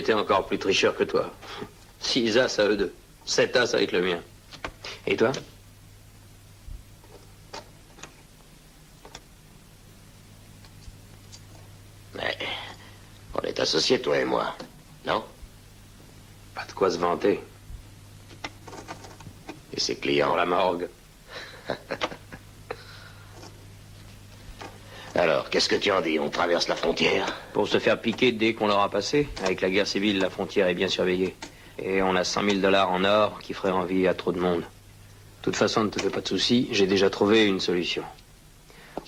été encore plus tricheur que toi. 6 as à eux deux. 7 as avec le mien. Et toi? Mais on est associés, toi et moi, non? Pas de quoi se vanter. Et ses clients? Pour la morgue. Alors, qu'est-ce que tu en dis? On traverse la frontière? Pour se faire piquer dès qu'on l'aura passé. Avec la guerre civile, la frontière est bien surveillée. Et on a 100 000 $ en or qui ferait envie à trop de monde. De toute façon, ne te fais pas de soucis, j'ai déjà trouvé une solution.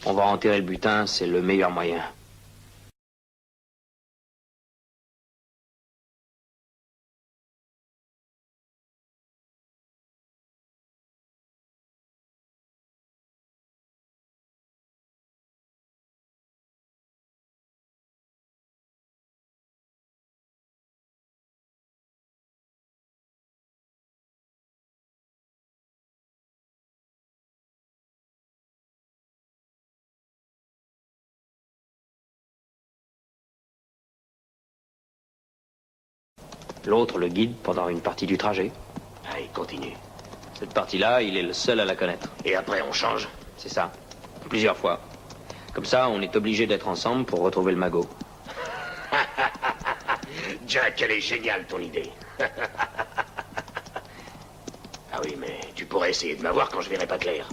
On va enterrer le butin, c'est le meilleur moyen. L'autre le guide pendant une partie du trajet. Allez, continue. Cette partie-là, il est le seul à la connaître. Et après, on change? C'est ça. Plusieurs fois. Comme ça, on est obligé d'être ensemble pour retrouver le magot. Jack, elle est géniale, ton idée. Ah oui, mais tu pourrais essayer de m'avoir quand je verrai pas clair.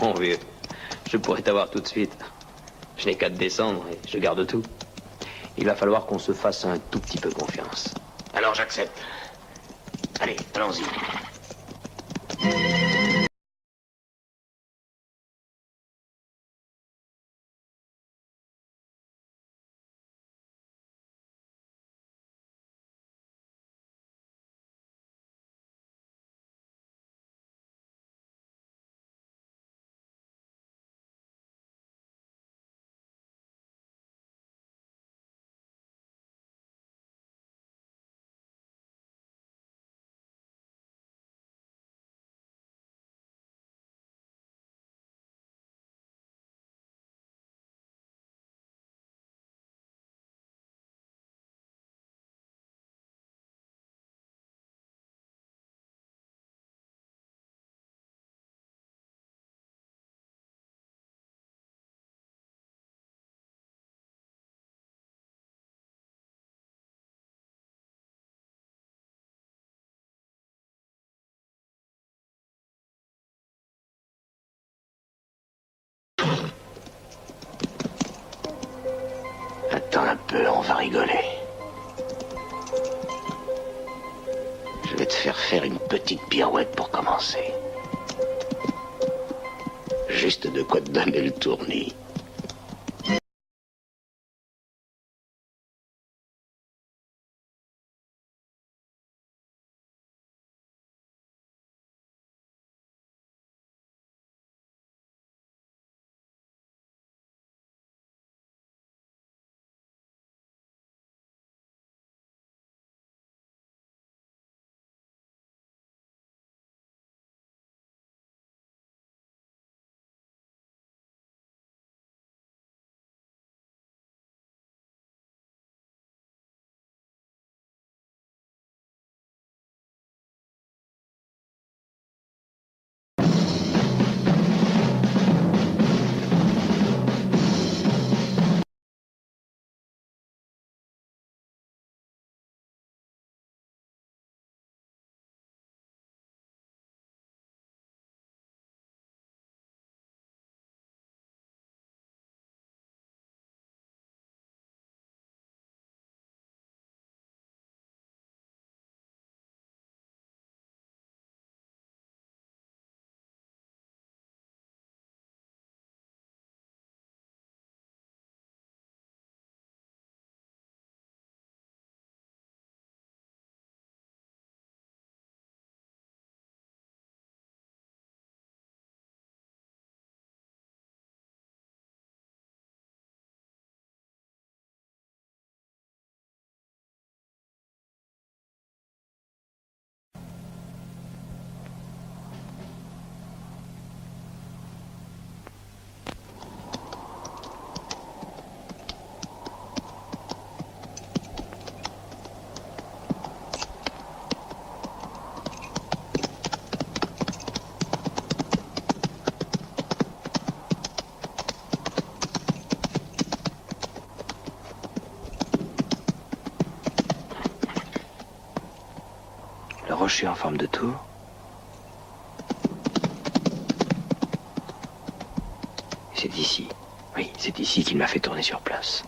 Mon vieux, je pourrais t'avoir tout de suite. Je n'ai qu'à te descendre et je garde tout. Il va falloir qu'on se fasse un tout petit peu confiance. Alors j'accepte. Allez, allons-y. Attends un peu, on va rigoler. Je vais te faire une petite pirouette pour commencer. Juste de quoi te donner le tournis. crochet en forme de tour. C'est ici. Oui, c'est ici qu'il m'a fait tourner sur place.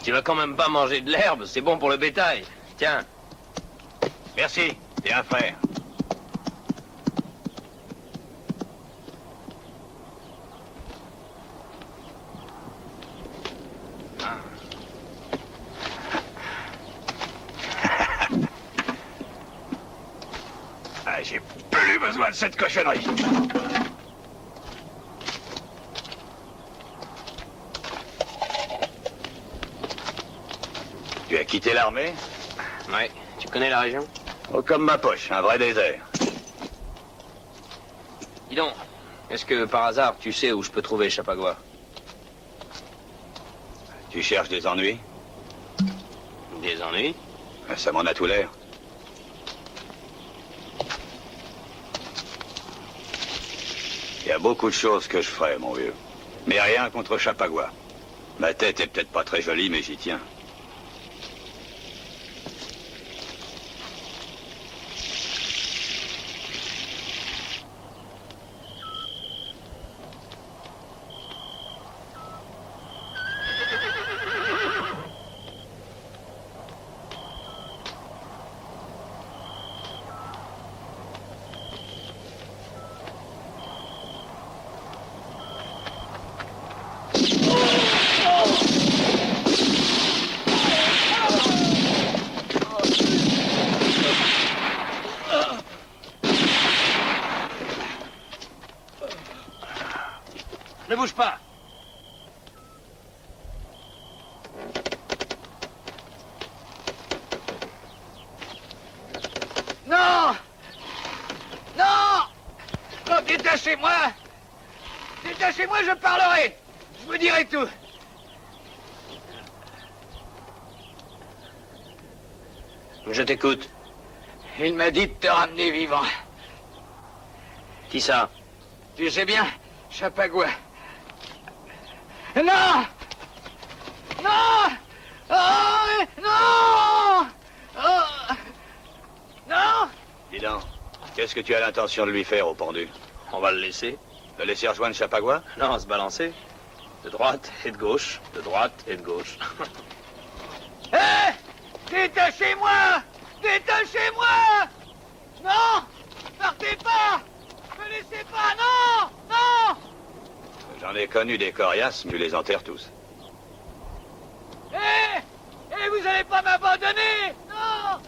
Tu vas quand même pas manger de l'herbe, c'est bon pour le bétail. Tiens. Merci, t'es un frère. Ah, j'ai plus besoin de cette cochonnerie. Tu as quitté l'armée? Ouais, tu connais la région? Oh, comme ma poche, un vrai désert. Dis donc, est-ce que par hasard tu sais où je peux trouver Chapagua? Tu cherches des ennuis? Des ennuis? Ça m'en a tout l'air. Il y a beaucoup de choses que je ferais, mon vieux. Mais rien contre Chapagua. Ma tête est peut-être pas très jolie, mais j'y tiens. Ne bouge pas. Non! Non! Non, détachez-moi! Détachez-moi, je parlerai. Je vous dirai tout. Je t'écoute. Il m'a dit de te ramener vivant. Qui ça? Tu sais bien, Chapagua. Non! Non! Oh, non! Oh! Non! Dis donc, qu'est-ce que tu as l'intention de lui faire au pendu? On va le laisser. Le laisser rejoindre Chapagua? Non, se balancer. De droite et de gauche, de droite et de gauche. Hé! Détachez-moi! Détachez-moi! Non! Partez pas! Ne laissez pas! Non! Non! J'en ai connu des coriaces, tu les enterres tous. Hé! Hé, vous allez pas m'abandonner! Non!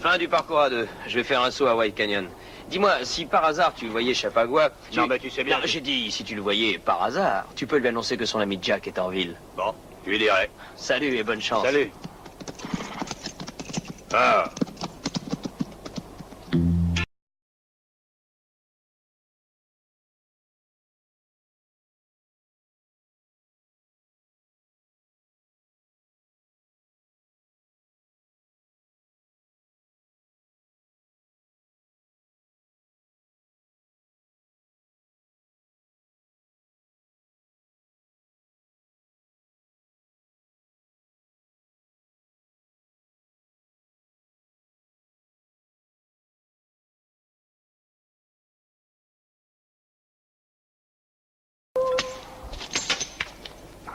Fin du parcours à deux. Je vais faire un saut à White Canyon. Dis-moi, si par hasard tu voyais Chapagua... Non, mais tu sais bien... Non, j'ai dit, si tu le voyais par hasard, tu peux lui annoncer que son ami Jack est en ville. Bon, tu lui dirais. Salut et bonne chance. Salut. Ah.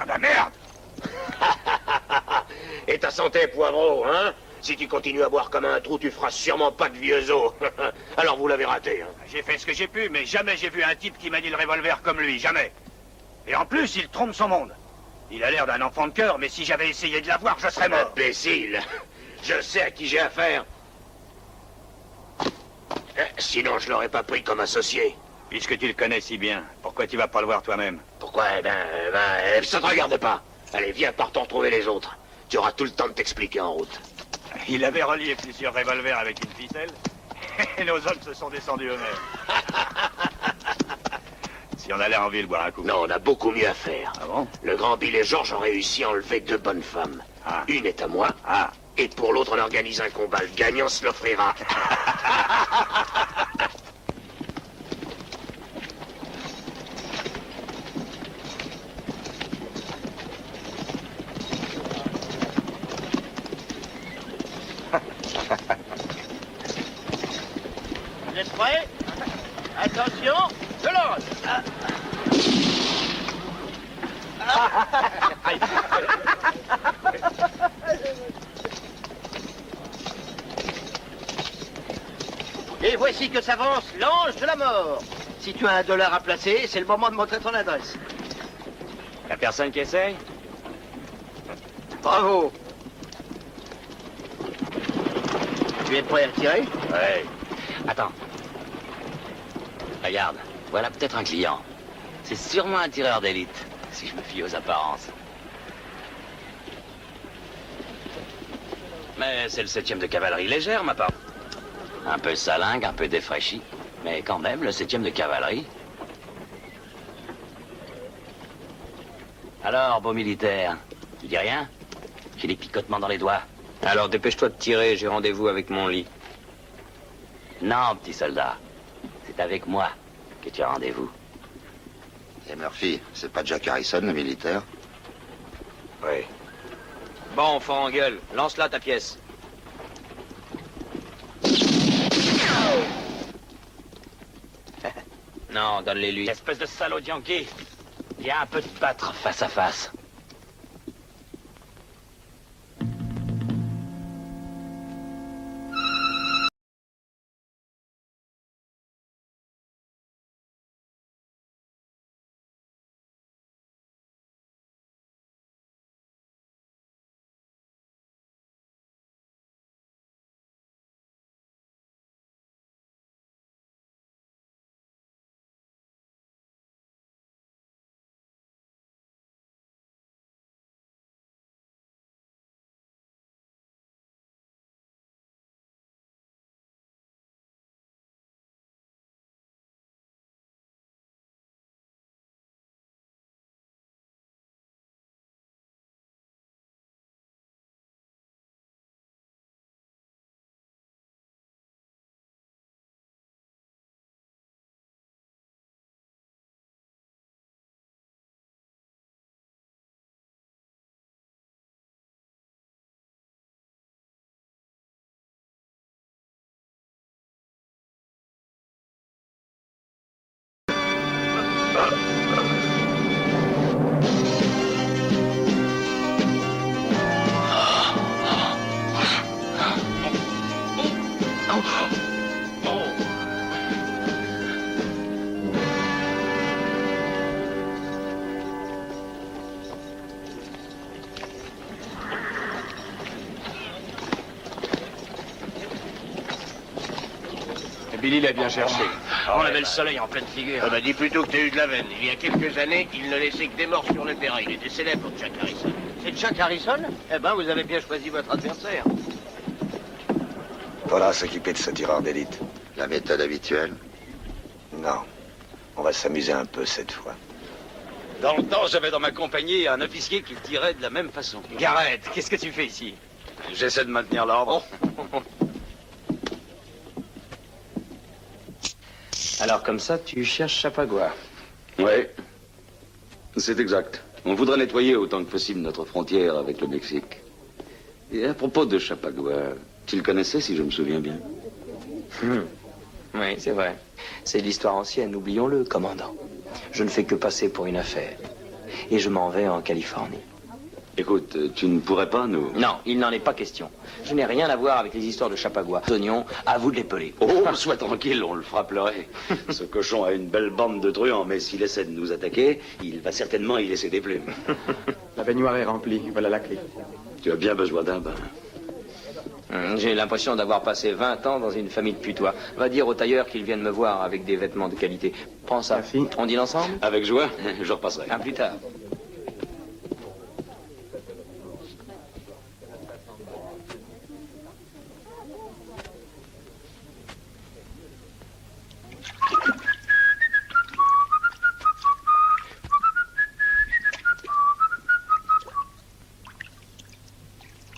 Ah bah merde! Et ta santé, poivreau, hein? Si tu continues à boire comme un trou, tu feras sûrement pas de vieux os. Alors vous l'avez raté, hein? J'ai fait ce que j'ai pu, mais jamais j'ai vu un type qui manie le revolver comme lui, jamais. Et en plus, il trompe son monde. Il a l'air d'un enfant de cœur, mais si j'avais essayé de l'avoir, je serais mort. Imbécile! Je sais à qui j'ai affaire. Sinon, je l'aurais pas pris comme associé. Puisque tu le connais si bien, pourquoi tu vas pas le voir toi-même? Pourquoi? Ça te regarde pas. Allez, viens, partons retrouver les autres. Tu auras tout le temps de t'expliquer en route. Il avait relié plusieurs revolvers avec une ficelle, et nos hommes se sont descendus eux-mêmes. Si on allait en ville boire un coup. Non, on a beaucoup mieux à faire. Ah bon? Le grand Bill et Georges ont réussi à enlever 2 bonnes femmes. Ah. Une est à moi, Ah. et pour l'autre, on organise un combat. Le gagnant se l'offrira. Vous êtes prêts? Attention, je lance! Et voici que s'avance l'ange de la mort. Si tu as $1 à placer, c'est le moment de montrer ton adresse. Y'a personne qui essaye? Bravo. Tu es prêt à tirer? Ouais. Attends. Regarde, voilà peut-être un client. C'est sûrement un tireur d'élite, si je me fie aux apparences. Mais c'est le 7e de cavalerie légère, ma part. Un peu salingue, un peu défraîchi, mais quand même le 7e de cavalerie. Alors, beau militaire, tu dis rien? J'ai des picotements dans les doigts. Alors dépêche-toi de tirer, j'ai rendez-vous avec mon lit. Non, petit soldat. C'est avec moi que tu as rendez-vous. Et Murphy, c'est pas Jack Harrison, le militaire? Oui. Bon, fort en gueule. Lance-la ta pièce. Non, donne-les lui. Espèce de salaud de Yankee. Viens un peu te battre face à face. Billy l'a bien cherché. On avait le soleil en pleine figure. Ah bah dis plutôt que t'as eu de la veine. Il y a quelques années, il ne laissait que des morts sur le terrain. Il était célèbre, Jack Harrison. C'est Jack Harrison? Eh ben, vous avez bien choisi votre adversaire. Faudra s'occuper de ce tireur d'élite. La méthode habituelle. Non. On va s'amuser un peu cette fois. Dans le temps, j'avais dans ma compagnie un officier qui tirait de la même façon. Garrett, qu'est-ce que tu fais ici? J'essaie de maintenir l'ordre. Alors comme ça, tu cherches Chapagua. Oui, c'est exact. On voudrait nettoyer autant que possible notre frontière avec le Mexique. Et à propos de Chapagua, tu le connaissais, si je me souviens bien? Oui, c'est vrai. C'est de l'histoire ancienne, oublions-le, commandant. Je ne fais que passer pour une affaire. Et je m'en vais en Californie. Écoute, tu ne pourrais pas nous... Non, il n'en est pas question. Je n'ai rien à voir avec les histoires de Chapagua. Tognon, à vous de l'épeler. Oh, sois tranquille, on le fera pleurer. Ce cochon a une belle bande de truands, mais s'il essaie de nous attaquer, il va certainement y laisser des plumes. La baignoire est remplie, voilà la clé. Tu as bien besoin d'un bain. J'ai l'impression d'avoir passé 20 ans dans une famille de putois. Va dire au tailleur qu'il vienne me voir avec des vêtements de qualité. Prends ça. Merci. On dîne ensemble? Avec joie, je repasserai. À plus tard.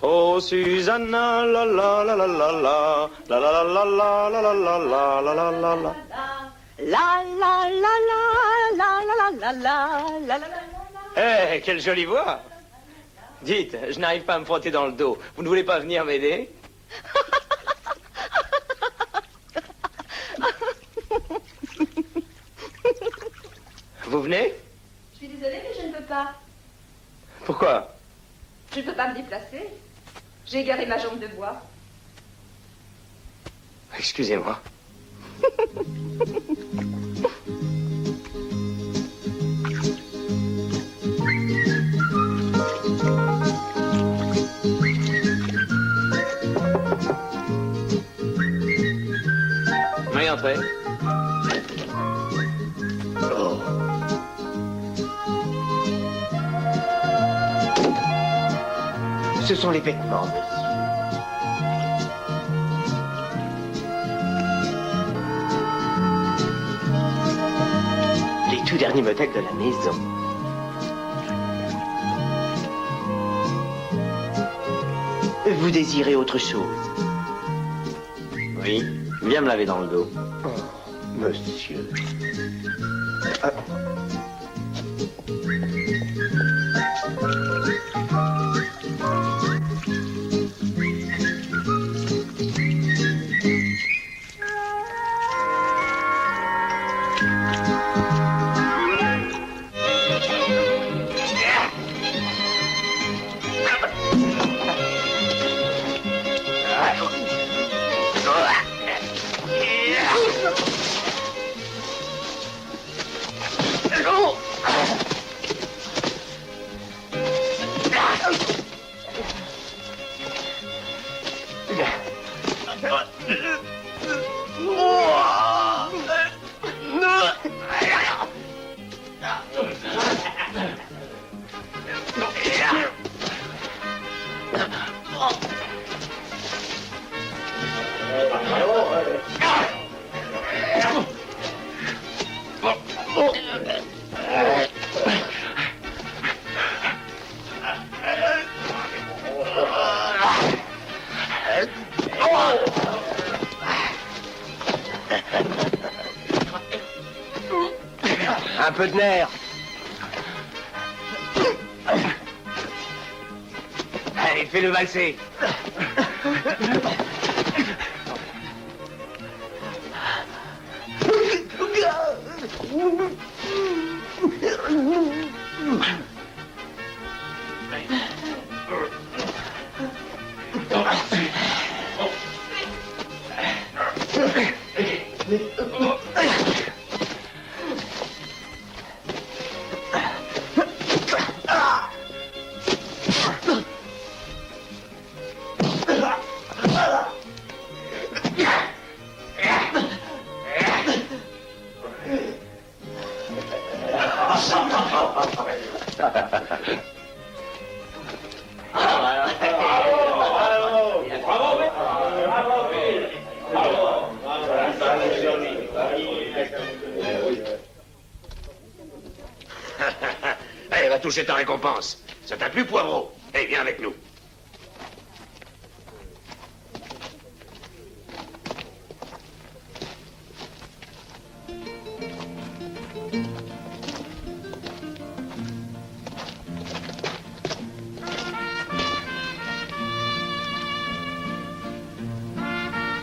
Oh Susanna, la la la la la la, la la la la la la la la la la la la. La la la la la la la la la la la. Eh, quelle jolie voix! Dites, je n'arrive pas à me frotter dans le dos. Vous ne voulez pas venir m'aider? Vous venez? Je suis désolée, mais je ne peux pas. Pourquoi? Je ne peux pas me déplacer. J'ai égaré ma jambe de bois. Excusez-moi. Oui, entrez. Ce sont les vêtements, monsieur. Les tout derniers modèles de la maison. Vous désirez autre chose? Oui, viens me laver dans le dos. Oh, monsieur. Un peu de nerf. Allez, fais-le valser. Allez, va toucher ta récompense. Ça t'a plu, Poivreau? Eh, viens avec nous.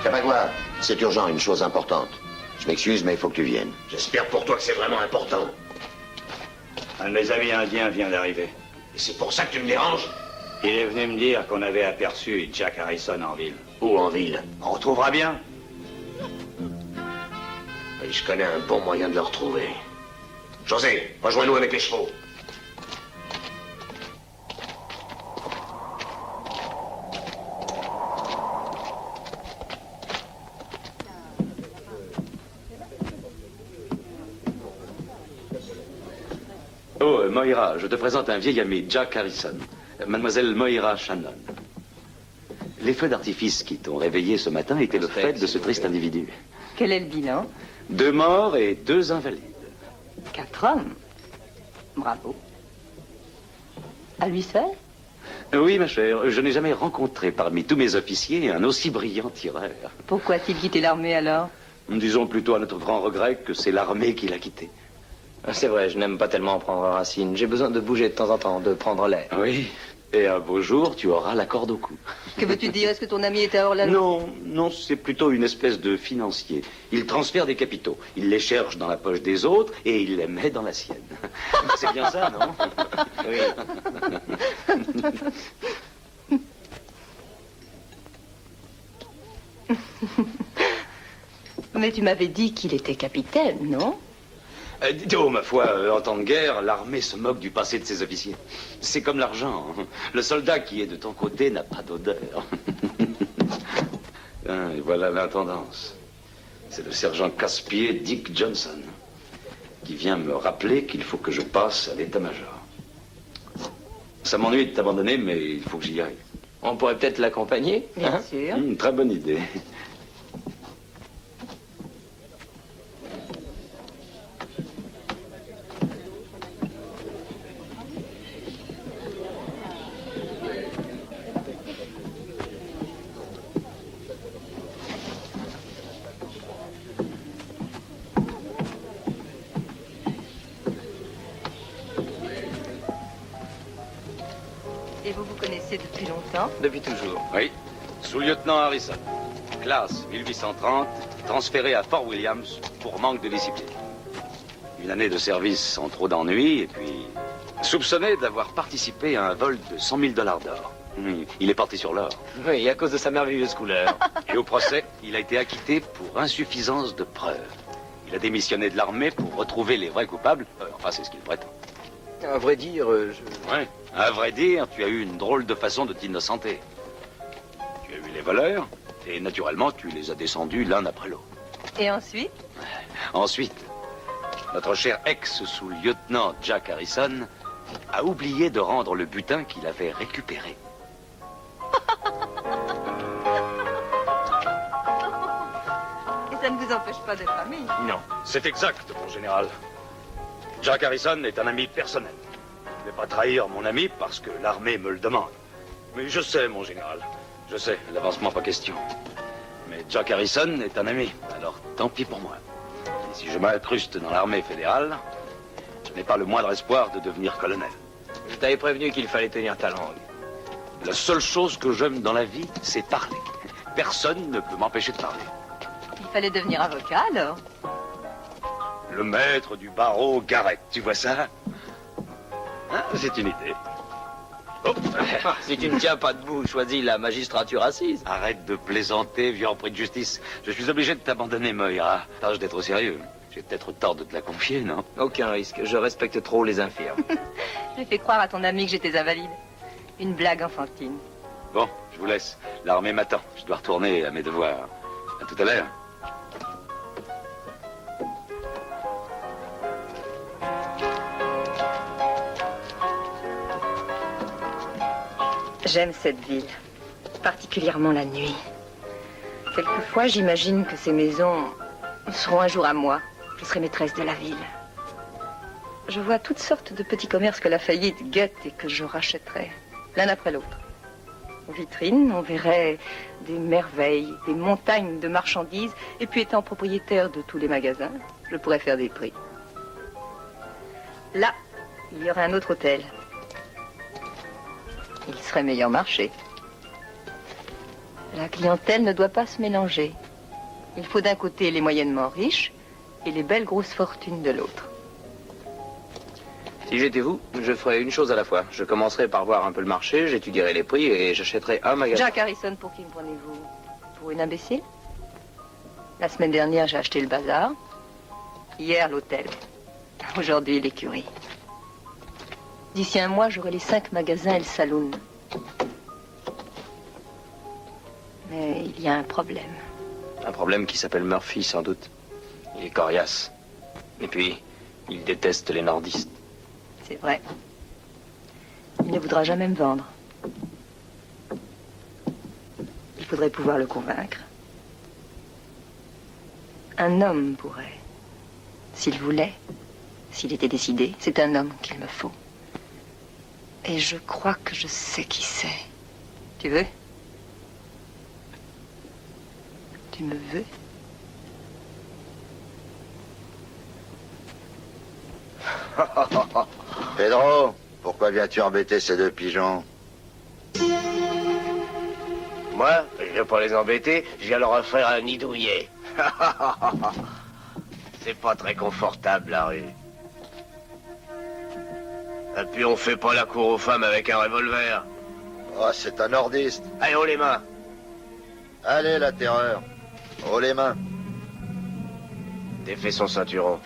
Chapagua, c'est urgent, une chose importante. Je m'excuse, mais il faut que tu viennes. J'espère pour toi que c'est vraiment important. Un de mes amis indiens vient d'arriver. Et c'est pour ça que tu me déranges? Il est venu me dire qu'on avait aperçu Jack Harrison en ville. Où en ville? On retrouvera bien. Oui, je connais un bon moyen de le retrouver. José, rejoins-nous avec les chevaux. Oh, Moira, je te présente un vieil ami, Jack Harrison. Mademoiselle Moira Shannon. Les feux d'artifice qui t'ont réveillé ce matin étaient le fait de ce triste individu. Quel est le bilan? 2 morts et 2 invalides. 4 hommes. Bravo. À lui seul? Oui, ma chère, je n'ai jamais rencontré parmi tous mes officiers un aussi brillant tireur. Pourquoi a-t-il quitté l'armée alors? Disons plutôt à notre grand regret que c'est l'armée qui l'a quitté. C'est vrai, je n'aime pas tellement prendre racine. J'ai besoin de bouger de temps en temps, de prendre l'air. Oui, et un beau jour, tu auras la corde au cou. Que veux-tu dire? Est-ce que ton ami est à Orlando? Non, non, c'est plutôt une espèce de financier. Il transfère des capitaux. Il les cherche dans la poche des autres et il les met dans la sienne. C'est bien ça, non? Oui. Mais tu m'avais dit qu'il était capitaine, non? Oh, ma foi, en temps de guerre, l'armée se moque du passé de ses officiers. C'est comme l'argent. Le soldat qui est de ton côté n'a pas d'odeur. Et voilà l'intendance. C'est le sergent casse-pied Dick Johnson qui vient me rappeler qu'il faut que je passe à l'état-major. Ça m'ennuie de t'abandonner, mais il faut que j'y aille. On pourrait peut-être l'accompagner? Bien sûr. Très bonne idée. Et vous vous connaissez depuis longtemps? Depuis toujours. Oui, sous-lieutenant Harrison. Classe 1830, transféré à Fort Williams pour manque de discipline. Une année de service sans trop d'ennuis, et puis soupçonné d'avoir participé à un vol de 100 000 $ d'or. Il est parti sur l'or. Oui, à cause de sa merveilleuse couleur. Et au procès, il a été acquitté pour insuffisance de preuves. Il a démissionné de l'armée pour retrouver les vrais coupables. Enfin, c'est ce qu'il prétend. À vrai dire, Ouais, à vrai dire, tu as eu une drôle de façon de t'innocenter. Tu as eu les voleurs, et naturellement, tu les as descendus l'un après l'autre. Et ensuite? Ensuite, notre cher ex-sous-lieutenant Jack Harrison a oublié de rendre le butin qu'il avait récupéré. Et ça ne vous empêche pas d'être amis? Non, c'est exact, mon général. Jack Harrison est un ami personnel. Je ne vais pas trahir mon ami parce que l'armée me le demande. Mais je sais, mon général. Je sais, l'avancement pas question. Mais Jack Harrison est un ami, alors tant pis pour moi. Et si je m'incruste dans l'armée fédérale, je n'ai pas le moindre espoir de devenir colonel. je t'avais prévenu qu'il fallait tenir ta langue. La seule chose que j'aime dans la vie, c'est parler. Personne ne peut m'empêcher de parler. Il fallait devenir avocat alors? Le maître du barreau Garrett, tu vois ça? Hein, c'est une idée. Oh. Si tu ne tiens pas debout, choisis la magistrature assise. Arrête de plaisanter, vieux repris de justice. Je suis obligé de t'abandonner, Moira. Tâche d'être sérieux. J'ai peut-être tort de te la confier, non? Aucun risque, je respecte trop les infirmes. J'ai fait croire à ton ami que j'étais invalide. Une blague enfantine. Bon, je vous laisse. L'armée m'attend. Je dois retourner à mes devoirs. À tout à l'heure. J'aime cette ville, particulièrement la nuit. Quelquefois, j'imagine que ces maisons seront un jour à moi. Je serai maîtresse de la ville. Je vois toutes sortes de petits commerces que la faillite guette et que je rachèterai, l'un après l'autre. Aux vitrines, on verrait des merveilles, des montagnes de marchandises, et puis étant propriétaire de tous les magasins, je pourrais faire des prix. Là, il y aurait un autre hôtel. Il serait meilleur marché. La clientèle ne doit pas se mélanger. Il faut d'un côté les moyennement riches et les belles grosses fortunes de l'autre. Si j'étais vous, je ferais une chose à la fois. Je commencerais par voir un peu le marché, j'étudierais les prix et j'achèterais un magasin. Jack Harrison, pour qui me prenez-vous? Pour une imbécile? La semaine dernière, j'ai acheté le bazar. Hier, l'hôtel. Aujourd'hui, l'écurie. D'ici un mois, j'aurai les 5 magasins et le saloon. Mais il y a un problème. Un problème qui s'appelle Murphy, sans doute. Il est coriace. Et puis, il déteste les nordistes. C'est vrai. Il ne voudra jamais me vendre. Il faudrait pouvoir le convaincre. Un homme pourrait. S'il voulait, s'il était décidé, c'est un homme qu'il me faut. Et je crois que je sais qui c'est. Tu veux? Tu me veux? Pedro, pourquoi viens-tu embêter ces 2 pigeons? Moi, je vais pas les embêter, je viens leur offrir un nid douillet. C'est pas très confortable, la rue. Et puis on fait pas la cour aux femmes avec un revolver. Oh, c'est un nordiste. Allez, haut les mains. Allez, la terreur. Haut les mains. Défais son ceinturon.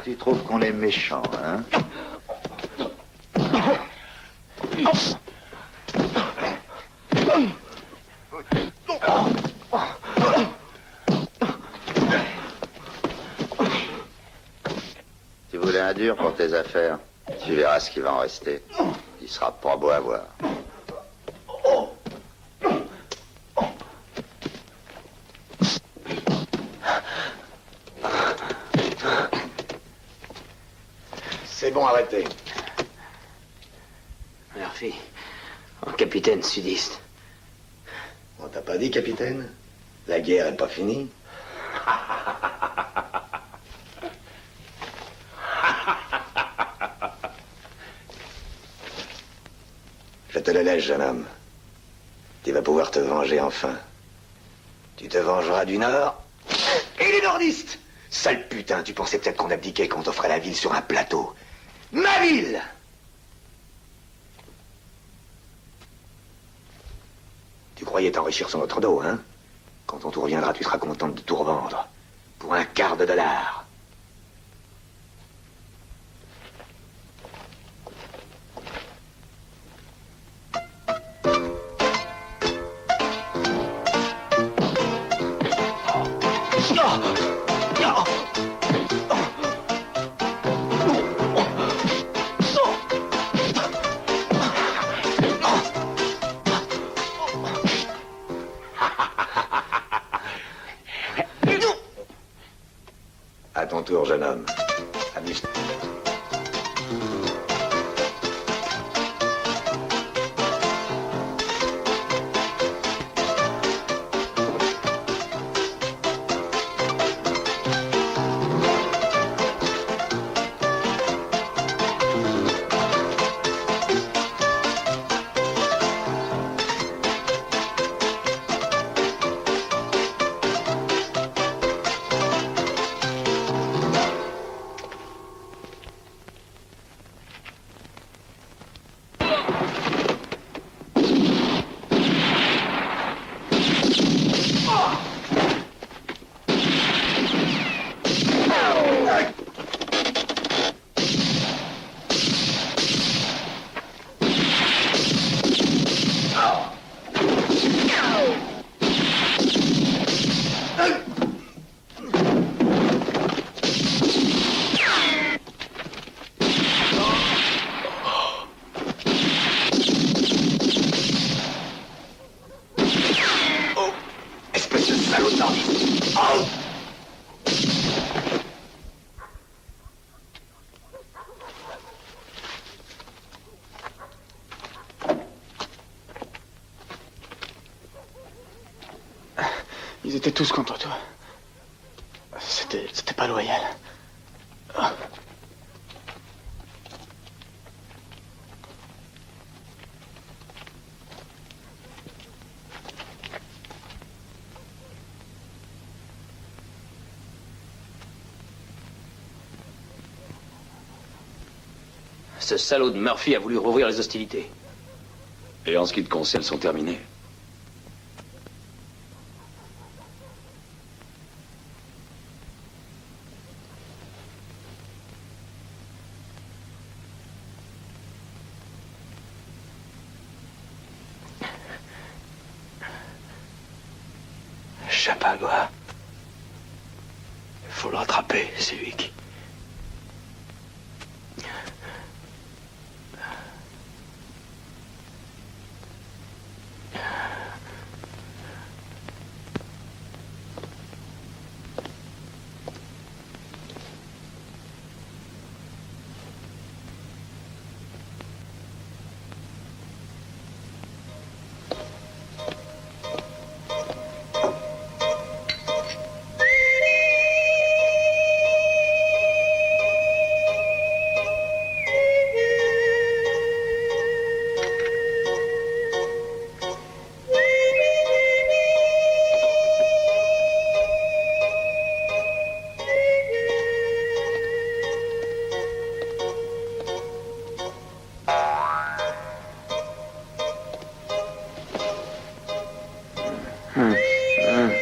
Tu trouves qu'on est méchant, hein? Tu voulais un dur pour tes affaires. Tu verras ce qui va en rester. Il sera pas beau à voir. C'est bon, arrêtez. Murphy, un capitaine sudiste. On t'a pas dit, capitaine? La guerre est pas finie. Je te le laisse, jeune homme. Tu vas pouvoir te venger enfin. Tu te vengeras du Nord et des nordistes. Sale putain, tu pensais peut-être qu'on abdiquait, qu'on t'offrait la ville sur un plateau. Ma ville! Tu croyais t'enrichir sur notre dos, hein? Quand on te reviendra, tu seras contente de tout revendre. Pour $0,15. tour, jeune homme. Amuse. Ils étaient tous contre toi. C'était pas loyal. Ah. Ce salaud de Murphy a voulu rouvrir les hostilités. Et en ce qui te concerne, elles sont terminées. Chapagua. Il faut le rattraper, c'est lui qui...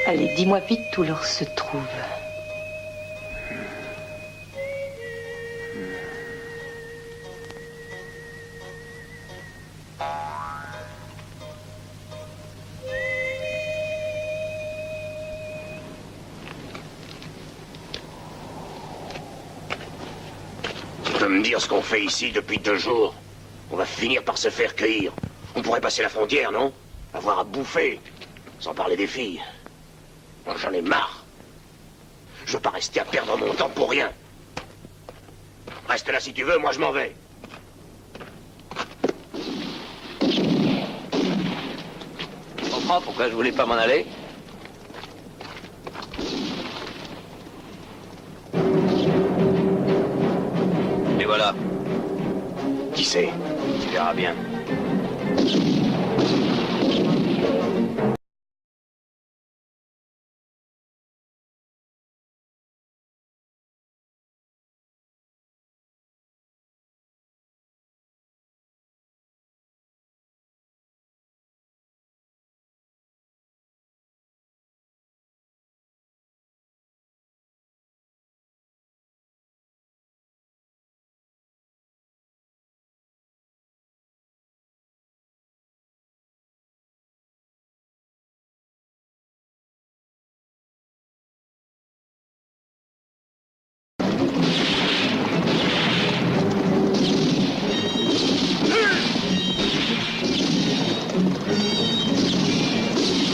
Allez, dis-moi vite où l'or se trouve. Tu peux me dire ce qu'on fait ici depuis 2 jours? On va finir par se faire cueillir. On pourrait passer la frontière, non? Avoir à bouffer. Sans parler des filles. J'en ai marre. Je veux pas rester à perdre mon temps pour rien. Reste là si tu veux, moi je m'en vais. Tu comprends pourquoi je voulais pas m'en aller? Et voilà. Qui c'est? Tu verras bien.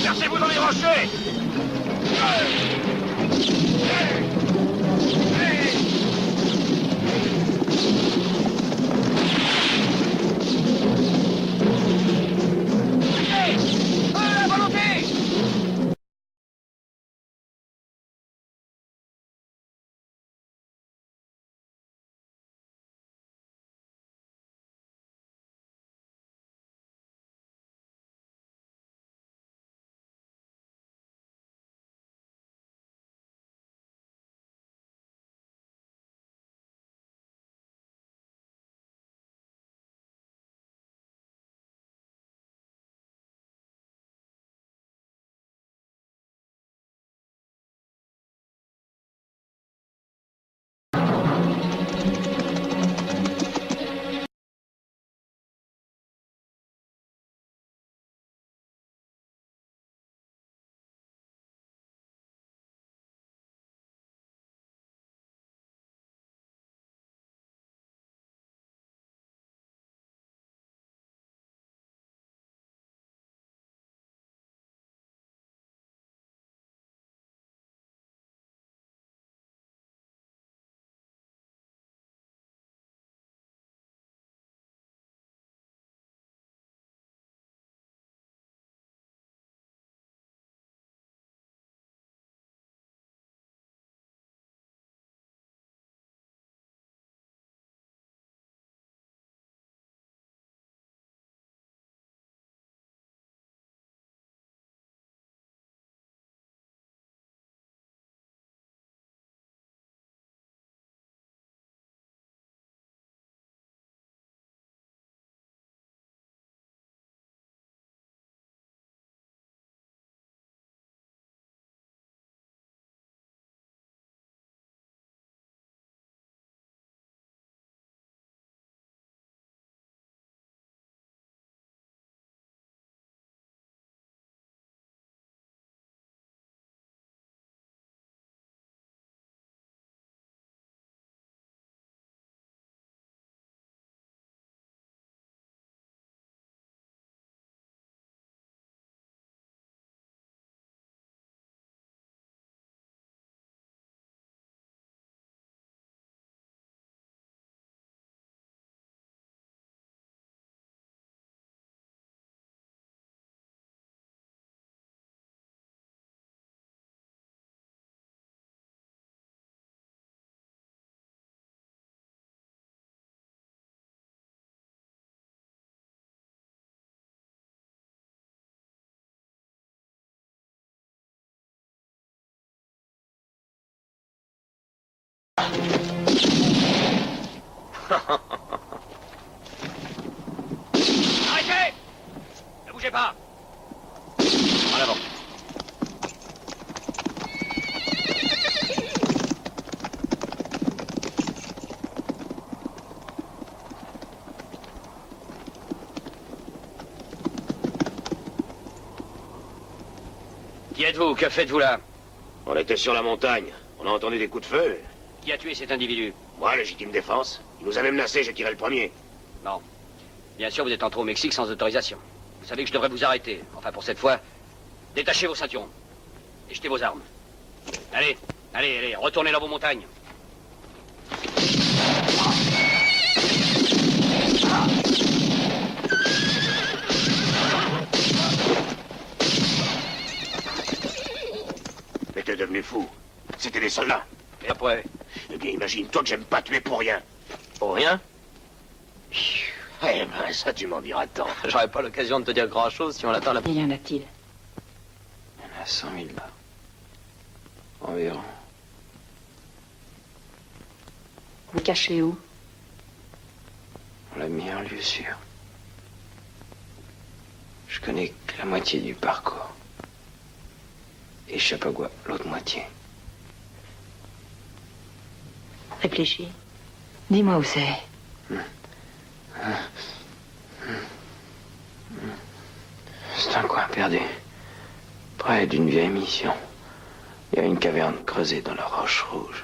Versez-vous dans les rochers! La volonté! Arrêtez! Ne bougez pas! En avant. Qui êtes-vous? Que faites-vous là? On était sur la montagne. On a entendu des coups de feu. Qui a tué cet individu? Moi, légitime défense. Il nous avait menacé, j'ai tiré le premier. Non. Bien sûr, vous êtes entré au Mexique sans autorisation. Vous savez que je devrais vous arrêter. Enfin, pour cette fois, détachez vos ceintures. Et jetez vos armes. Allez, allez, allez, retournez dans vos montagnes. Mais t'es devenu fou. C'était des soldats. Et après? Eh bien, imagine-toi que j'aime pas tuer pour rien. Pour rien? Eh ben, ça, tu m'en diras tant. J'aurais pas l'occasion de te dire grand-chose si on attend la... Il y en a-t-il? Il y en a 100 000 là. Environ. Vous le cachez où? On l'a mis en lieu sûr. Je connais que la moitié du parcours. Et je sais pas quoi, l'autre moitié. Réfléchis. Dis-moi où c'est. C'est un coin perdu. Près d'une vieille mission. Il y a une caverne creusée dans la roche rouge.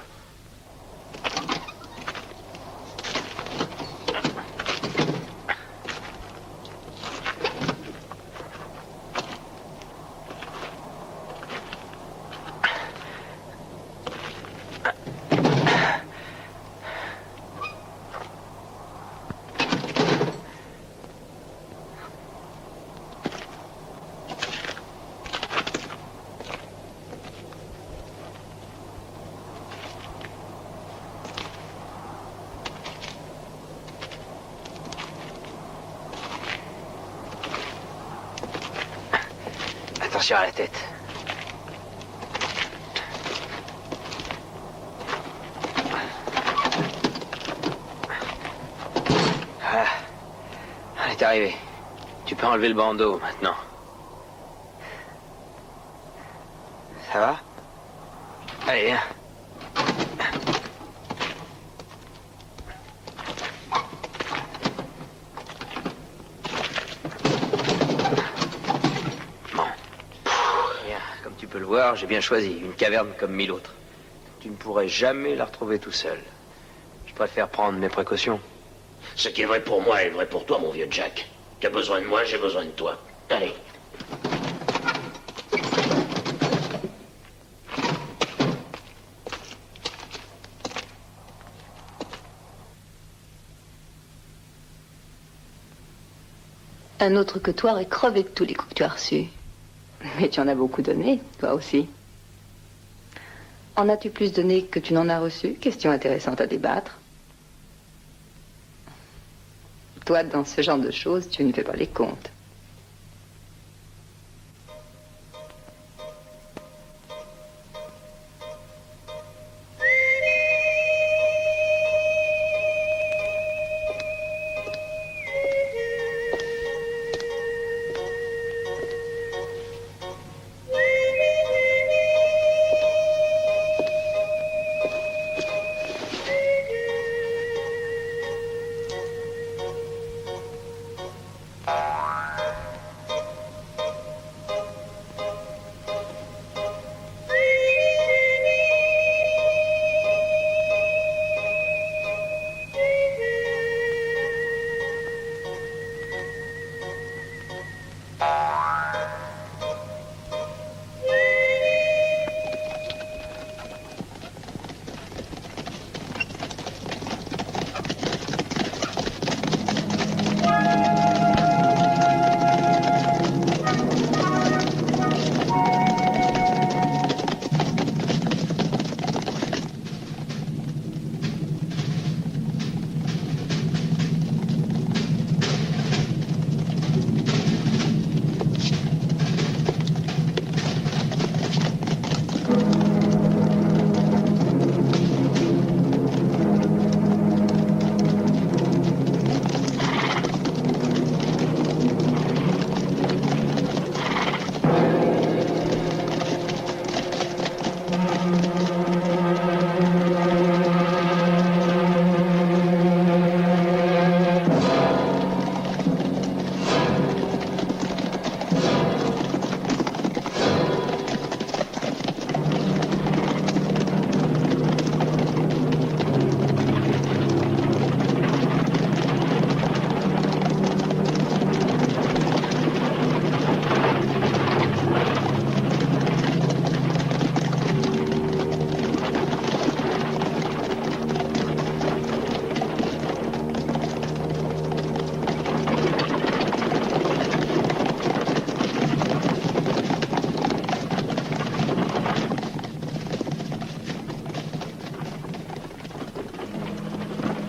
cher à la tête. Voilà. On est arrivé. Tu peux enlever le bandeau maintenant. Ça va? Allez, viens. Bon. Bien, comme tu peux le voir, j'ai bien choisi. Une caverne comme 1000 autres. Tu ne pourrais jamais la retrouver tout seul. Je préfère prendre mes précautions. Ce qui est vrai pour moi est vrai pour toi, mon vieux Jack. Tu as besoin de moi, j'ai besoin de toi. Allez. Un autre que toi aurait crevé de tous les coups que tu as reçus. Mais tu en as beaucoup donné, toi aussi. En as-tu plus donné que tu n'en as reçu? Question intéressante à débattre. Toi, dans ce genre de choses, tu ne fais pas les comptes.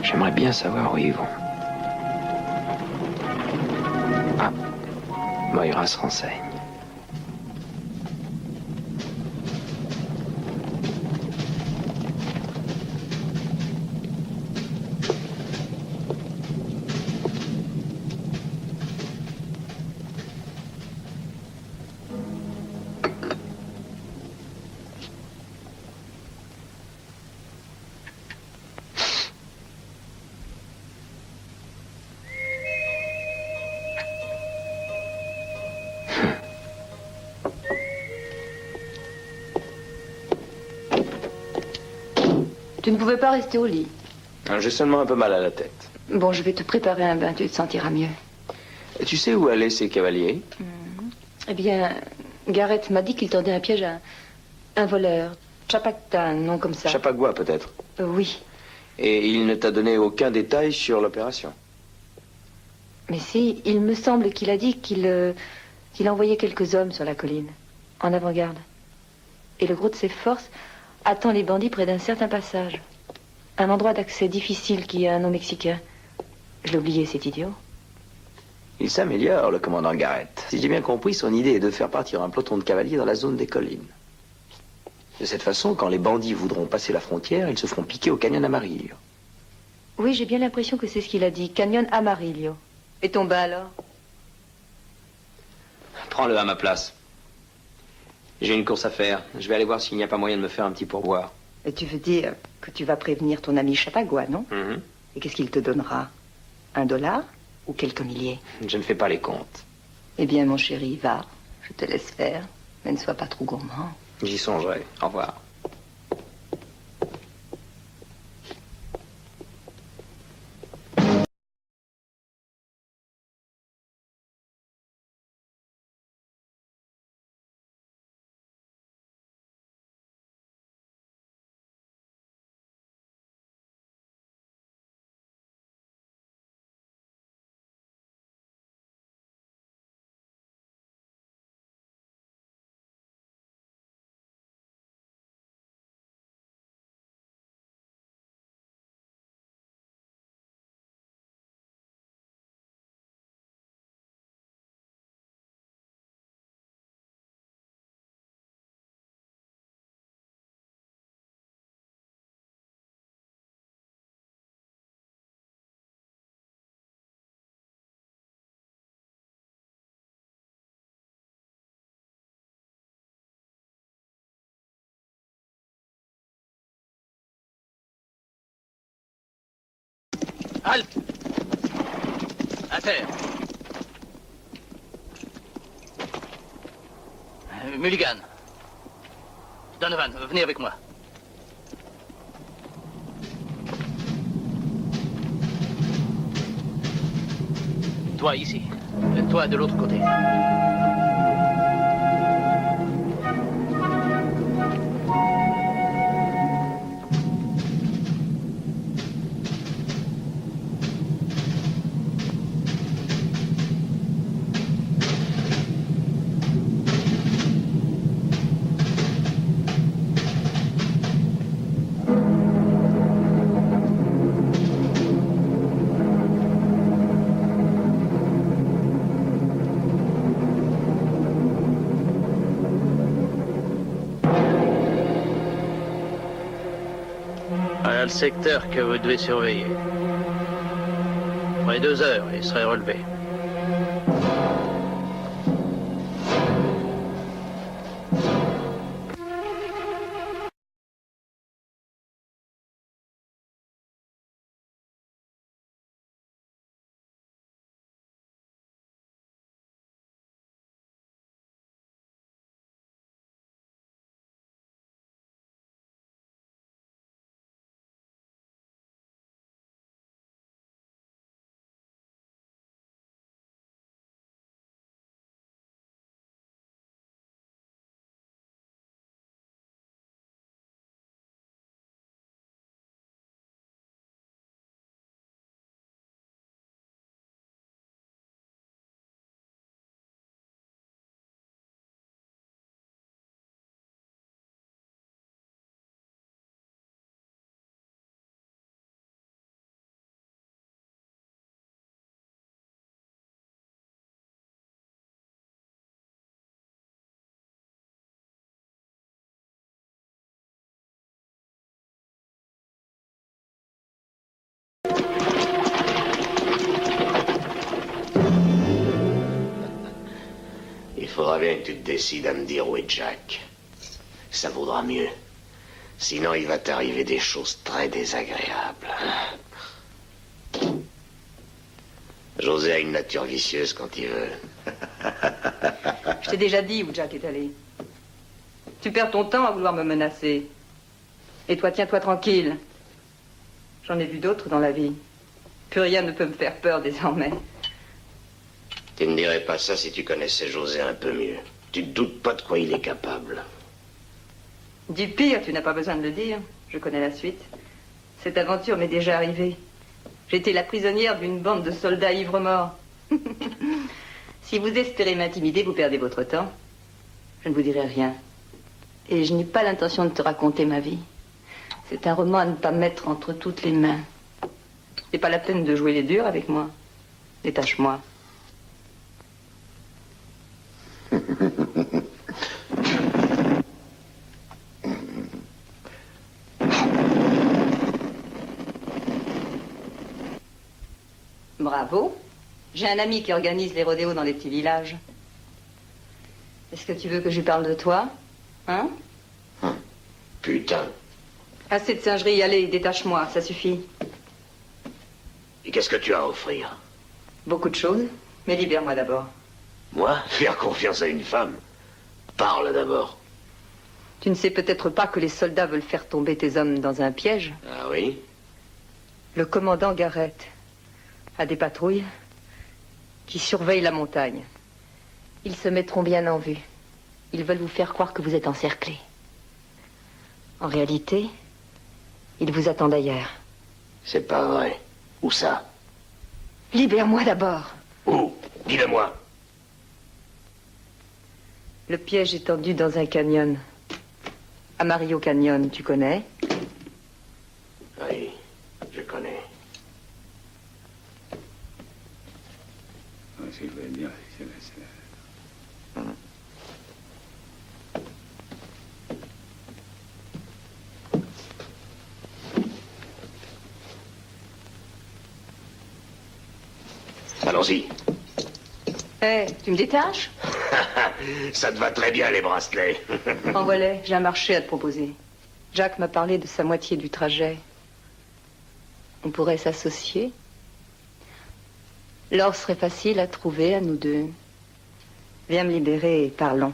J'aimerais bien savoir où ils vont. Ah, Moira se renseigne. Tu ne pouvais pas rester au lit. J'ai seulement un peu mal à la tête. Bon, je vais te préparer un bain, tu te sentiras mieux. Et tu sais où allaient ces cavaliers? Eh bien, Garrett m'a dit qu'il tendait un piège à un voleur. Chapakta, un nom comme ça. Chapagua, peut-être. Oui. Et il ne t'a donné aucun détail sur l'opération? Mais si, il me semble qu'il a dit qu'il envoyait quelques hommes sur la colline, en avant-garde. Et le gros de ses forces attend les bandits près d'un certain passage. Un endroit d'accès difficile qui a un nom mexicain. Je l'ai oublié, c'est idiot. Il s'améliore, le commandant Garrett. Si j'ai bien compris, son idée est de faire partir un peloton de cavaliers dans la zone des collines. De cette façon, quand les bandits voudront passer la frontière, ils se feront piquer au canyon Amarillo. Oui, j'ai bien l'impression que c'est ce qu'il a dit. Canyon Amarillo. Et ton bas alors? Prends-le à ma place. J'ai une course à faire. Je vais aller voir s'il n'y a pas moyen de me faire un petit pourboire. Et tu veux dire que tu vas prévenir ton ami Chapagua, non? Et qu'est-ce qu'il te donnera? $1 ou quelques milliers? Je ne fais pas les comptes. Eh bien, mon chéri, va. Je te laisse faire. Mais ne sois pas trop gourmand. J'y songerai. Au revoir. Halte! À terre. Mulligan. Donovan, venez avec moi. Toi ici. Toi de l'autre côté. Voilà le secteur que vous devez surveiller. Après 2 heures, il serait relevé. Il faudra bien que tu te décides à me dire où est Jack. Ça vaudra mieux. Sinon, il va t'arriver des choses très désagréables. José a une nature vicieuse quand il veut. Je t'ai déjà dit où Jack est allé. Tu perds ton temps à vouloir me menacer. Et toi, tiens-toi tranquille. J'en ai vu d'autres dans la vie. Plus rien ne peut me faire peur désormais. Tu ne dirais pas ça si tu connaissais José un peu mieux. Tu ne doutes pas de quoi il est capable. Du pire, tu n'as pas besoin de le dire. Je connais la suite. Cette aventure m'est déjà arrivée. J'étais la prisonnière d'une bande de soldats ivres-morts. Si vous espérez m'intimider, vous perdez votre temps. Je ne vous dirai rien. Et je n'ai pas l'intention de te raconter ma vie. C'est un roman à ne pas mettre entre toutes les mains. C'est pas la peine de jouer les durs avec moi. Détache-moi. Bravo. J'ai un ami qui organise les rodéos dans les petits villages. Est-ce que tu veux que je lui parle de toi? Hein? Putain. Assez de singerie, allez, détache-moi, ça suffit. Et qu'est-ce que tu as à offrir? Beaucoup de choses, mais libère-moi d'abord. Moi? Faire confiance à une femme? Parle d'abord. Tu ne sais peut-être pas que les soldats veulent faire tomber tes hommes dans un piège? Ah oui? Le commandant Garrett a des patrouilles qui surveillent la montagne. Ils se mettront bien en vue. Ils veulent vous faire croire que vous êtes encerclés. En réalité, ils vous attendent ailleurs. C'est pas vrai. Où ça? Libère-moi d'abord. Où? Dis-le-moi. Le piège est tendu dans un canyon. Amarillo Canyon, tu connais? Oui, je connais. Allons-y. Hé, tu me détaches? Ça te va très bien, les bracelets. En voilà, j'ai un marché à te proposer. Jacques m'a parlé de sa moitié du trajet. On pourrait s'associer. L'or serait facile à trouver à nous deux. Viens me libérer et parlons.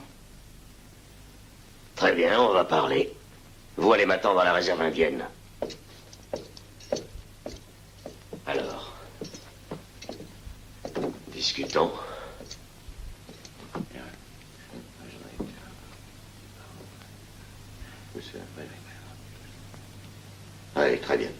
Très bien, on va parler. Vous allez m'attendre à la réserve indienne. Alors, discutons. Oui, très bien.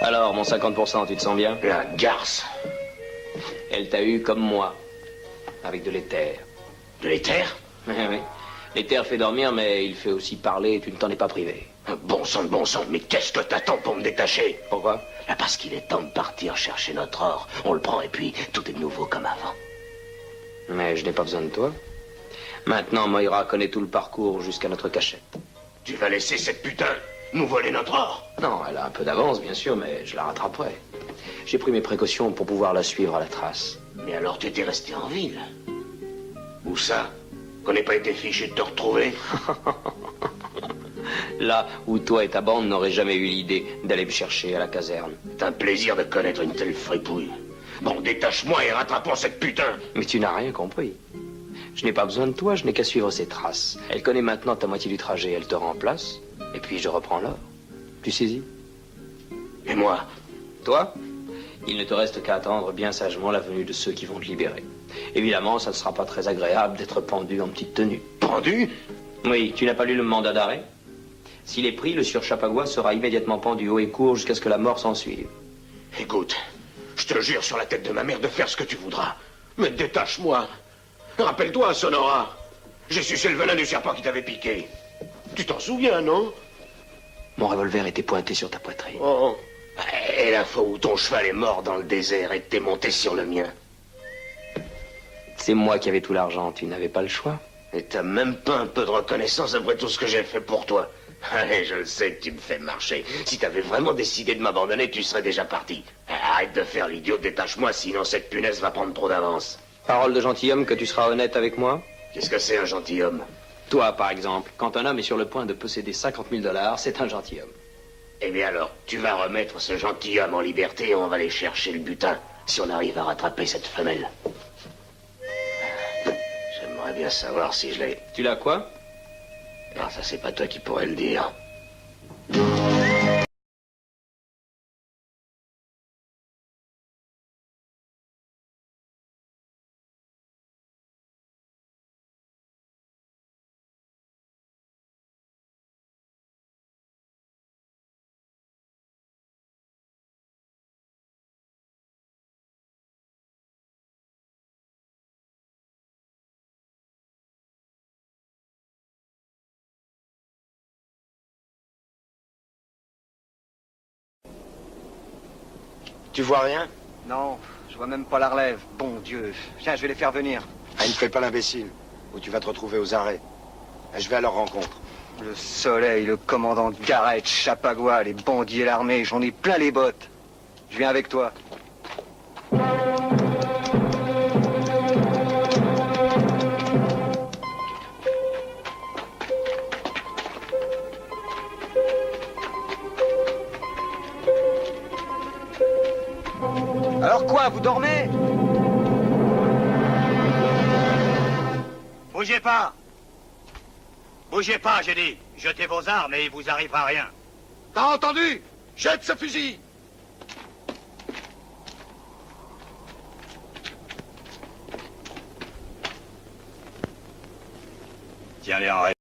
Alors, mon 50%, tu te sens bien? La garce. Elle t'a eu comme moi, avec de l'éther. De l'éther? Oui, oui. L'éther fait dormir, mais il fait aussi parler et tu ne t'en es pas privé. Bon sang, mais qu'est-ce que t'attends pour me détacher? Pourquoi? Parce qu'il est temps de partir chercher notre or. On le prend et puis tout est de nouveau comme avant. Mais je n'ai pas besoin de toi. Maintenant, Moira connaît tout le parcours jusqu'à notre cachette. Tu vas laisser cette putain nous voler notre or? Non, elle a un peu d'avance, bien sûr, mais je la rattraperai. J'ai pris mes précautions pour pouvoir la suivre à la trace. Mais alors tu étais resté en ville? Où ça? Qu'on n'ait pas été fiché de te retrouver? Là où toi et ta bande n'auraient jamais eu l'idée d'aller me chercher à la caserne. C'est un plaisir de connaître une telle fripouille. Bon, détache-moi et rattrapons cette putain. Mais tu n'as rien compris. Je n'ai pas besoin de toi, je n'ai qu'à suivre ses traces. Elle connaît maintenant ta moitié du trajet, elle te remplace, et puis je reprends l'or. Tu saisis? Et moi? Toi? Il ne te reste qu'à attendre bien sagement la venue de ceux qui vont te libérer. Évidemment, ça ne sera pas très agréable d'être pendu en petite tenue. Pendu? Oui, tu n'as pas lu le mandat d'arrêt? S'il est pris, le sieur Chapagua sera immédiatement pendu haut et court jusqu'à ce que la mort s'en suive. Écoute, je te jure sur la tête de ma mère de faire ce que tu voudras. Mais détache-moi. Rappelle-toi, Sonora. J'ai sucé le venin du serpent qui t'avait piqué. Tu t'en souviens, non? Mon revolver était pointé sur ta poitrine. Oh. Et la fois où ton cheval est mort dans le désert et que t'es monté sur le mien. C'est moi qui avais tout l'argent, tu n'avais pas le choix. Et t'as même pas un peu de reconnaissance après tout ce que j'ai fait pour toi. Allez, je le sais que tu me fais marcher. Si t'avais vraiment décidé de m'abandonner, tu serais déjà parti. Arrête de faire l'idiot, détache-moi, sinon cette punaise va prendre trop d'avance. Parole de gentilhomme que tu seras honnête avec moi? Qu'est-ce que c'est un gentilhomme? Toi, par exemple, quand un homme est sur le point de posséder 50 000 $, c'est un gentilhomme. Eh bien alors, tu vas remettre ce gentilhomme en liberté et on va aller chercher le butin, si on arrive à rattraper cette femelle. J'aimerais bien savoir si je l'ai... Tu l'as quoi? Ah, ça c'est pas toi qui pourrais le dire. Tu vois rien? Non, je vois même pas la relève. Bon Dieu. Tiens, je vais les faire venir. Ah, ne fais pas l'imbécile, ou tu vas te retrouver aux arrêts. Ah, je vais à leur rencontre. Le soleil, le commandant Garrett, Chapagua, les bandits et l'armée, j'en ai plein les bottes. Je viens avec toi. Alors quoi, vous dormez? Bougez pas! Bougez pas, j'ai dit. Jetez vos armes et il vous arrivera rien. T'as entendu? Jette ce fusil! Tiens-les en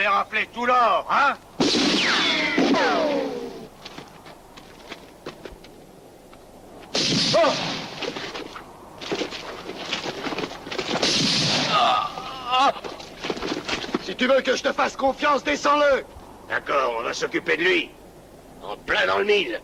voulez rafler tout l'or, hein? Oh! Si tu veux que je te fasse confiance, descends-le! D'accord, on va s'occuper de lui. En plein dans le mille.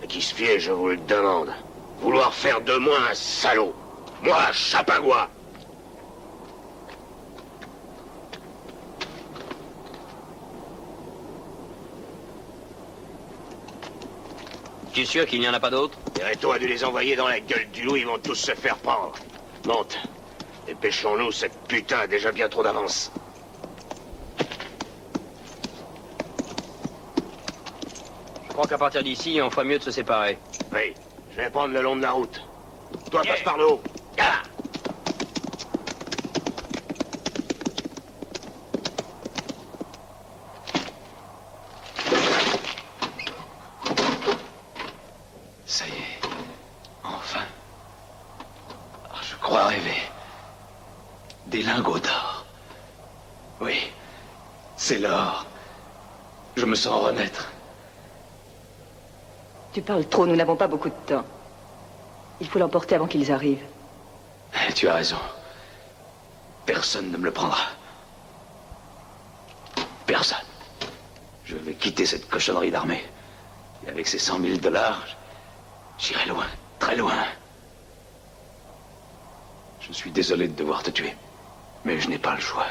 À qui se fier, je vous le demande. Vouloir faire de moi un salaud. Moi, Chapagua. Tu es sûr qu'il n'y en a pas d'autres? Reto a dû les envoyer dans la gueule du loup, ils vont tous se faire prendre. Monte. Dépêchons-nous, cette putain a déjà bien trop d'avance. Je crois qu'à partir d'ici, on ferait mieux de se séparer. Oui, je vais prendre le long de la route. Toi, passe par le haut. Ah! Ça y est. Enfin. Je crois rêver. Des lingots d'or. Oui. C'est l'or. Je me sens renaître. Tu parles trop, nous n'avons pas beaucoup de temps. Il faut l'emporter avant qu'ils arrivent. Tu as raison. Personne ne me le prendra. Personne. Je vais quitter cette cochonnerie d'armée. Et avec ces 100 000 $, j'irai loin, très loin. Je suis désolé de devoir te tuer. Mais je n'ai pas le choix.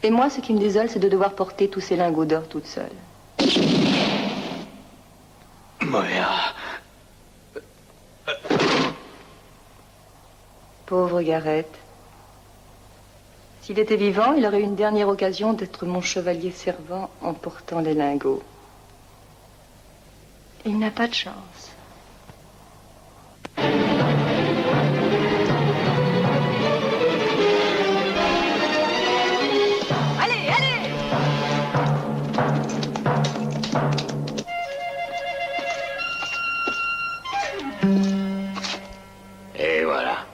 Et moi, ce qui me désole, c'est de devoir porter tous ces lingots d'or toute seule. Mohéra. Pauvre Gareth. S'il était vivant, il aurait eu une dernière occasion d'être mon chevalier servant en portant les lingots. Il n'a pas de chance. Allez, allez! Et voilà.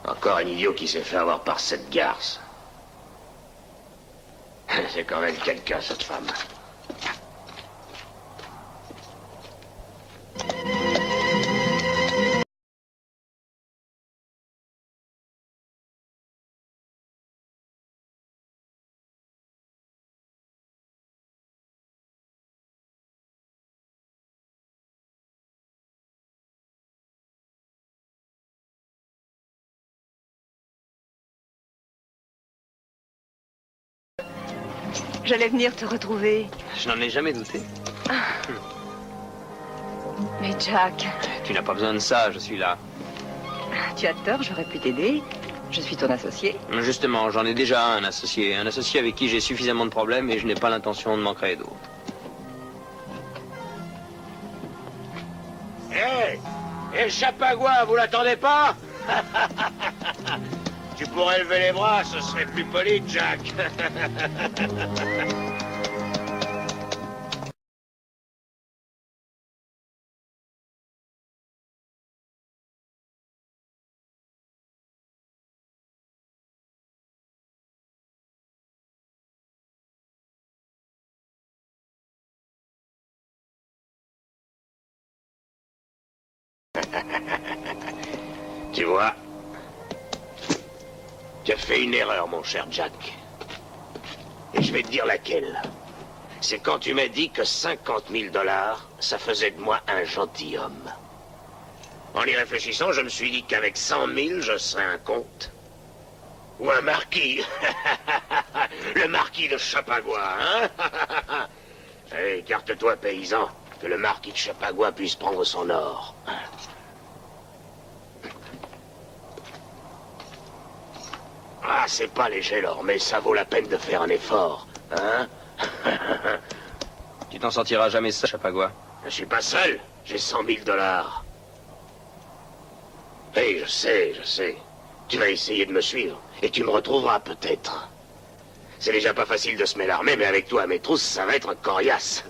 Encore un idiot qui s'est fait avoir par cette garce. C'est quand même quelqu'un, cette femme. J'allais venir te retrouver. Je n'en ai jamais douté. Mais Jack, Tu n'as pas besoin de ça, je suis là. tu as tort, j'aurais pu t'aider. Je suis ton associé. Justement, j'en ai déjà un associé. Un associé avec qui j'ai suffisamment de problèmes et je n'ai pas l'intention de m'en créer d'autres. Hé, Chapagua, vous l'attendez pas? Tu pourrais lever les bras, ce serait plus poli, Jack. Tu vois, tu as fait une erreur, mon cher Jack. Et je vais te dire laquelle. C'est quand tu m'as dit que 50 000 $, ça faisait de moi un gentilhomme. En y réfléchissant, je me suis dit qu'avec 100 000, je serais un comte. Ou un marquis. Le marquis de Chapagua, hein? Allez, écarte-toi, paysan, que le marquis de Chapagua puisse prendre son or. Ah, c'est pas léger l'or, mais ça vaut la peine de faire un effort, hein? Tu t'en sortiras jamais seul, Chapagua. Je suis pas seul, j'ai 100 000 $. Oui, je sais. Tu vas essayer de me suivre, et tu me retrouveras peut-être. C'est déjà pas facile de semer l'armée, mais avec toi à mes trousses, ça va être coriace.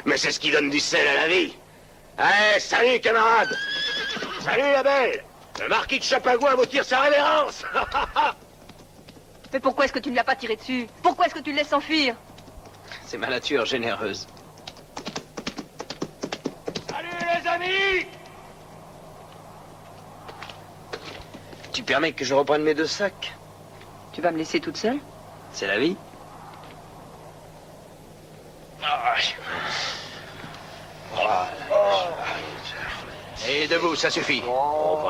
Mais c'est ce qui donne du sel à la vie. Allez, salut, camarade. Salut, la belle. Le marquis de Chapagua vous tire sa révérence. Mais pourquoi est-ce que tu ne l'as pas tiré dessus? Pourquoi est-ce que tu le laisses s'enfuir? C'est ma nature généreuse. Salut, les amis. Tu permets que je reprenne mes 2 sacs? Tu vas me laisser toute seule? C'est la vie. Et debout, ça suffit. En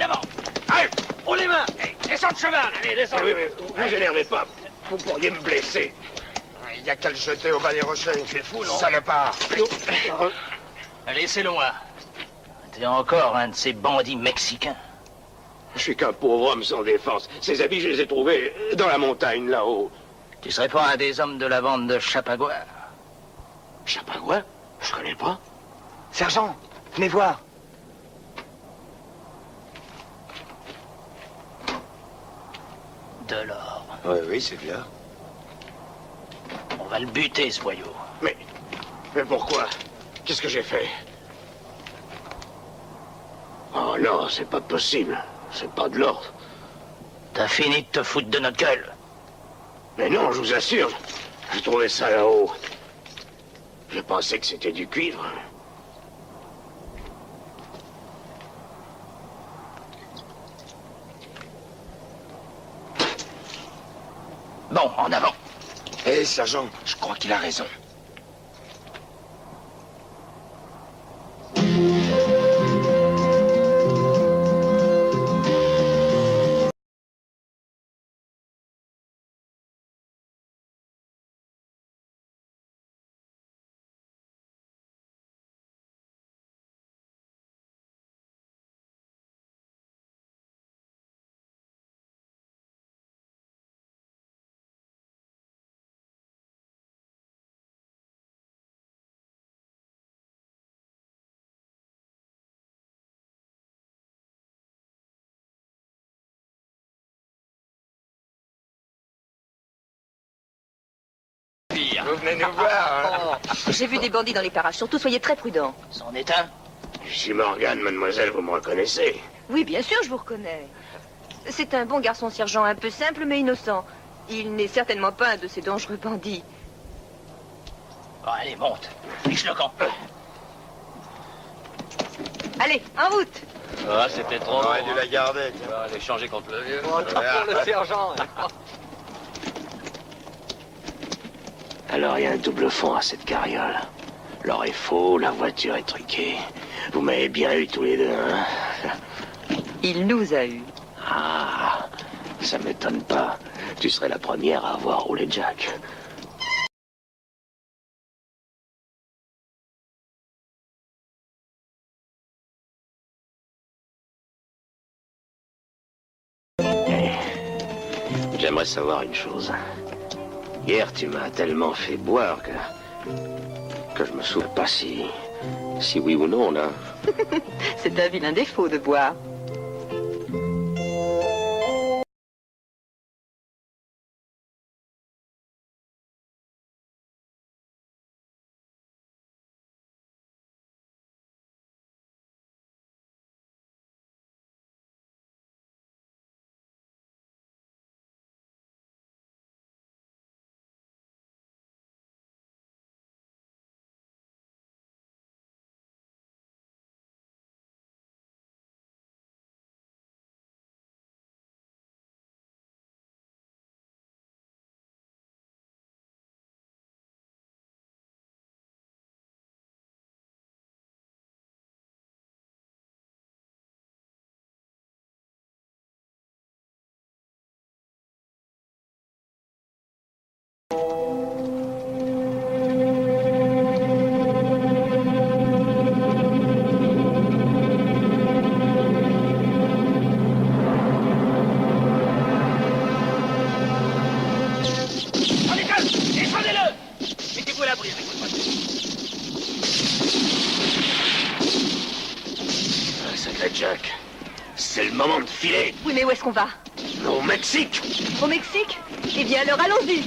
avant. Allez, on les mains. Descends de cheval. Allez, descends. Oui, vous énervez pas. Vous pourriez me blesser. Il n'y a qu'à le jeter au bas des rochers. Tu es fou, non? Salopard. Laissez-le-moi. T'es encore un de ces bandits mexicains. Je suis qu'un pauvre homme sans défense. Ces habits, je les ai trouvés dans la montagne, là-haut. Tu serais pas un des hommes de la bande de Chapagua? Chapagua? Je connais pas. Sergent, venez voir. De l'or. Oui, c'est clair. On va le buter, ce voyou. Mais pourquoi? Qu'est-ce que j'ai fait? Oh non, c'est pas possible. C'est pas de l'or. T'as fini de te foutre de notre gueule. Mais non, je vous assure. J'ai trouvé ça là-haut. Je pensais que c'était du cuivre. Bon, en avant. Hé, sergent, je crois qu'il a raison. Vous venez nous voir, hein? J'ai vu des bandits dans les parages, surtout soyez très prudents. C'en est un. Je suis Morgane, mademoiselle, vous me reconnaissez? Oui, bien sûr, je vous reconnais. C'est un bon garçon sergent, un peu simple mais innocent. Il n'est certainement pas un de ces dangereux bandits. Bon, allez, monte. Fiche le camp. Allez, en route! Ah, c'était trop. On aurait dû la garder. On va l'échanger contre le vieux. Pour le sergent. Alors, il y a un double fond à cette carriole. L'or est faux, la voiture est truquée. Vous m'avez bien eu tous les deux, hein? Il nous a eus. Ah, ça m'étonne pas. Tu serais la première à avoir roulé Jack. J'aimerais savoir une chose. Hier, tu m'as tellement fait boire que je me souviens pas si oui ou non, là. C'est un vilain défaut de boire. C'est le moment de filer. Oui, mais où est-ce qu'on va? Au Mexique. Au Mexique? Eh bien alors allons-y.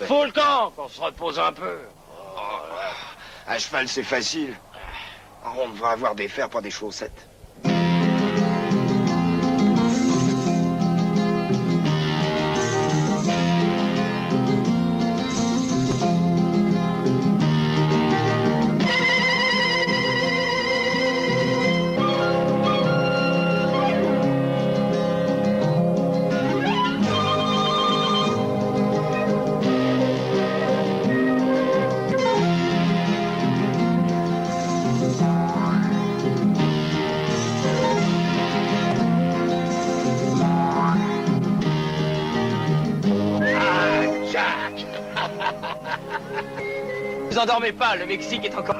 Faut le camp, qu'on se repose un peu. À cheval, c'est facile. On devrait avoir des fers pour des chaussettes. Ne vous endormez pas, le Mexique est encore...